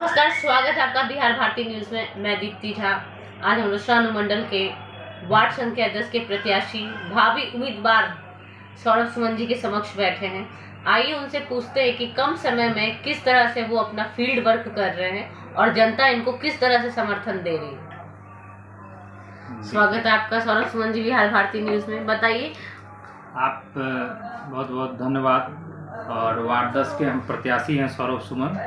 नमस्कार, स्वागत है आपका बिहार भारती न्यूज में। मैं दीप्ति झा। आज हम रोसड़ा अनुमंडल के वार्ड संख्या 10 के प्रत्याशी भावी उम्मीदवार सौरभ सुमन जी के समक्ष बैठे हैं। आइए उनसे पूछते हैं कि कम समय में किस तरह से वो अपना फील्ड वर्क कर रहे हैं और जनता इनको किस तरह से समर्थन दे रही है। स्वागत है आपका सौरभ सुमन जी बिहार भारती न्यूज में। बताइए। आप बहुत बहुत धन्यवाद। और वार्ड 10 के हम प्रत्याशी हैं सौरभ सुमन,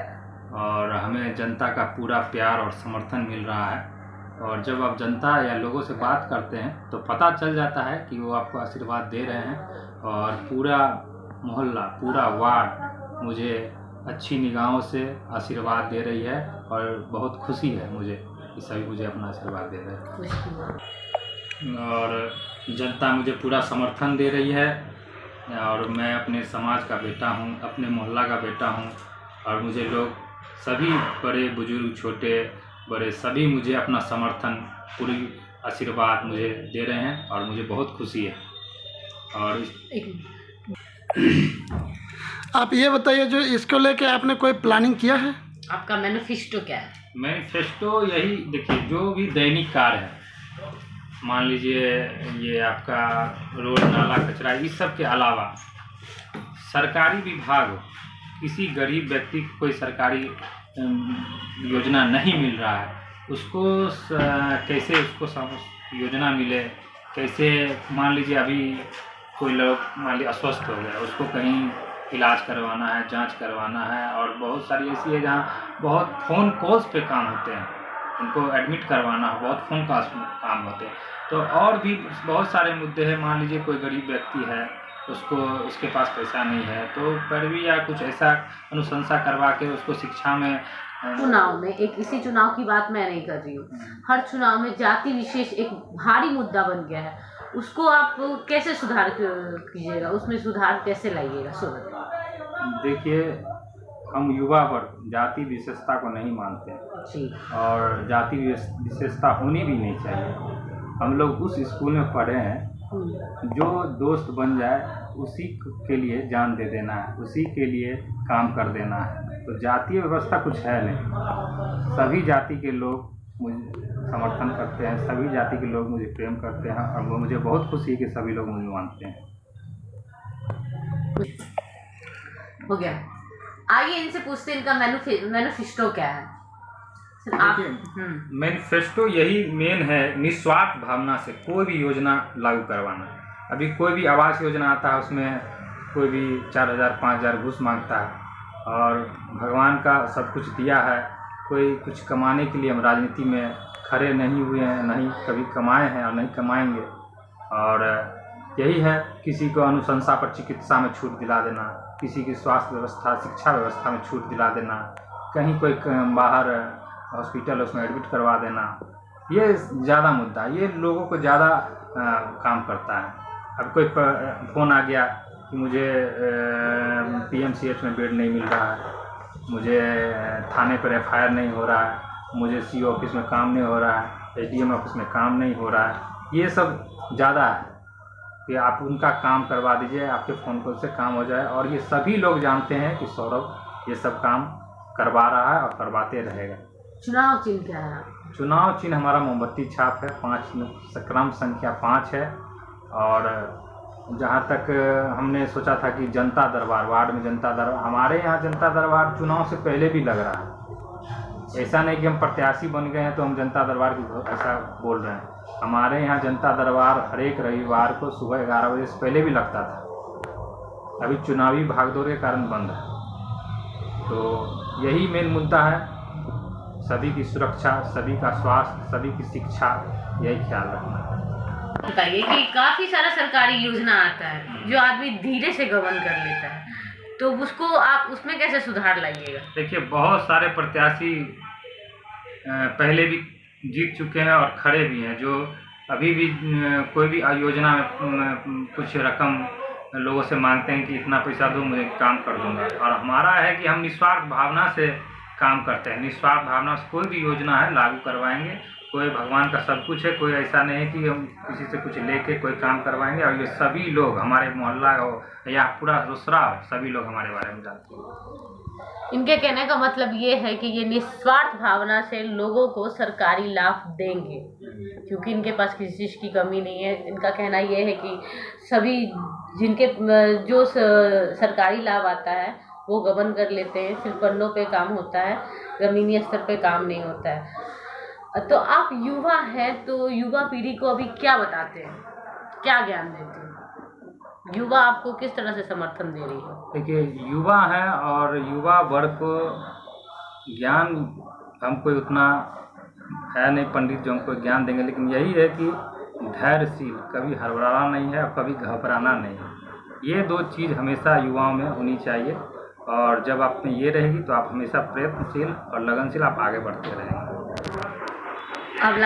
और हमें जनता का पूरा प्यार और समर्थन मिल रहा है। और जब आप जनता या लोगों से बात करते हैं तो पता चल जाता है कि वो आपको आशीर्वाद दे रहे हैं। और पूरा मोहल्ला, पूरा वार्ड मुझे अच्छी निगाहों से आशीर्वाद दे रही है और बहुत खुशी है मुझे कि सभी मुझे अपना आशीर्वाद दे रहे हैं। और जनता मुझे पूरा समर्थन दे रही है। और मैं अपने समाज का बेटा हूँ, अपने मोहल्ला का बेटा हूँ, और मुझे लोग सभी बड़े बुजुर्ग छोटे बड़े सभी मुझे अपना समर्थन पूरी आशीर्वाद मुझे दे रहे हैं और मुझे बहुत खुशी है। और आप ये बताइए, जो इसको लेके आपने कोई प्लानिंग किया है? आपका मैनिफेस्टो क्या है? मैनिफेस्टो यही देखिए, जो भी दैनिक कार्य है, मान लीजिए ये आपका रोड नाला कचरा, इस सब के अलावा सरकारी विभाग, किसी गरीब व्यक्ति को कोई सरकारी योजना नहीं मिल रहा है, उसको कैसे उसको योजना मिले, कैसे मान लीजिए अभी कोई लोग मान लीजिए अस्वस्थ हो गया, उसको कहीं इलाज करवाना है, जांच करवाना है, और बहुत सारी ऐसी है जहाँ बहुत फ़ोन कॉल्स पे काम होते हैं, उनको एडमिट करवाना है, बहुत फ़ोन कॉल्स काम होते हैं। तो और भी बहुत सारे मुद्दे हैं। मान लीजिए कोई गरीब व्यक्ति है, उसको उसके पास पैसा नहीं है, तो पैरवी या कुछ ऐसा अनुशंसा करवा के उसको शिक्षा में चुनाव में एक इसी चुनाव की बात मैं नहीं कर रही हूँ, हर चुनाव में जाति विशेष एक भारी मुद्दा बन गया है। उसको आप कैसे सुधार कीजिएगा, उसमें सुधार कैसे लाइएगा? देखिए, हम युवा वर्ग जाति विशेषता को नहीं मानते जी, और जाति विशेषता होनी भी नहीं चाहिए। हम लोग उस स्कूल में पढ़े हैं, जो दोस्त बन जाए उसी के लिए जान दे देना है, उसी के लिए काम कर देना है। तो जातीय व्यवस्था कुछ है नहीं। सभी जाति के लोग मुझे समर्थन करते हैं, सभी जाति के लोग मुझे प्रेम करते हैं, और वो मुझे बहुत खुशी है कि सभी लोग मुझे मानते हैं। हो गया। आइए इनसे पूछते हैं इनका मैनिफेस्टो क्या है। मैनिफेस्टो यही मेन है, निस्वार्थ भावना से कोई भी योजना लागू करवाना। अभी कोई भी आवास योजना आता है, उसमें कोई भी 4,000 5,000 घूस मांगता है, और भगवान का सब कुछ दिया है। कोई कुछ कमाने के लिए हम राजनीति में खड़े नहीं हुए हैं, नहीं कभी कमाए हैं और नहीं कमाएंगे। और यही है, किसी को अनुशंसा पर चिकित्सा में छूट दिला देना, किसी की स्वास्थ्य व्यवस्था शिक्षा व्यवस्था में छूट दिला देना, कहीं कोई बाहर हॉस्पिटल उसमें एडमिट करवा देना, ये ज़्यादा मुद्दा, ये लोगों को ज़्यादा काम करता है। अब कोई फ़ोन आ गया कि मुझे PMCH में बेड नहीं मिल रहा है, मुझे थाने पर FIR नहीं हो रहा है, मुझे CO ऑफिस में काम नहीं हो रहा है, ADM ऑफिस में काम नहीं हो रहा है, ये सब ज़्यादा है कि आप उनका काम करवा दीजिए, आपके फ़ोन कॉल से काम हो जाए। और ये सभी लोग जानते हैं कि सौरभ ये सब काम करवा रहा है और करवाते रहेगा। चुनाव चिन्ह क्या है? चुनाव चिन्ह हमारा मोमबत्ती छाप है, 5 क्रम संख्या 5 है। और जहाँ तक हमने सोचा था कि जनता दरबार, वार्ड में जनता दरबार, हमारे यहाँ जनता दरबार चुनाव से पहले भी लग रहा है। ऐसा नहीं कि हम प्रत्याशी बन गए हैं तो हम जनता दरबार की ऐसा बोल रहे हैं। हमारे यहाँ जनता दरबार हर एक रविवार को सुबह 11 बजे से पहले भी लगता था। अभी चुनावी भागदौड़ के कारण बंद है। तो यही मेन मुद्दा है, सभी की सुरक्षा, सभी का स्वास्थ्य, सभी की शिक्षा, यही ख्याल रखना। बताइए कि काफ़ी सारा सरकारी योजना आता है जो आदमी धीरे से गबन कर लेता है, तो उसको आप उसमें कैसे सुधार लाइएगा? देखिए, बहुत सारे प्रत्याशी पहले भी जीत चुके हैं और खड़े भी हैं, जो अभी भी कोई भी योजना में कुछ रकम लोगों से मांगते हैं कि इतना पैसा दो, मुझे काम कर दूंगा। और हमारा है कि हम निस्वार्थ भावना से काम करते हैं, निस्वार्थ भावना से कोई भी योजना है लागू करवाएंगे। कोई भगवान का सब कुछ है, कोई ऐसा नहीं है कि हम किसी से कुछ लेके कोई काम करवाएंगे। और ये सभी लोग, हमारे मोहल्ला हो या पूरा रोसड़ा हो, सभी लोग हमारे बारे में जानते हैं। इनके कहने का मतलब ये है कि ये निस्वार्थ भावना से लोगों को सरकारी लाभ देंगे, क्योंकि इनके पास किसी चीज़ की कमी नहीं है। इनका कहना ये है कि सभी जिनके जो सरकारी लाभ आता है वो गबन कर लेते हैं, सिर्फ पन्नों पे काम होता है, ज़मीनी स्तर पे काम नहीं होता है। तो आप युवा हैं, तो युवा पीढ़ी को अभी क्या बताते हैं, क्या ज्ञान देते हैं? युवा आपको किस तरह से समर्थन दे रही है? देखिए, युवा है और युवा वर्ग को ज्ञान हम कोई उतना है नहीं पंडित जो हमको ज्ञान देंगे, लेकिन यही है कि धैर्यशील, कभी हड़बड़ाना नहीं है और कभी घबराना नहीं है। ये दो चीज़ हमेशा युवाओं में होनी चाहिए, और जब आप में ये रहेगी तो आप हमेशा प्रयत्नशील और लगनशील आप आगे बढ़ते रहेंगे। अब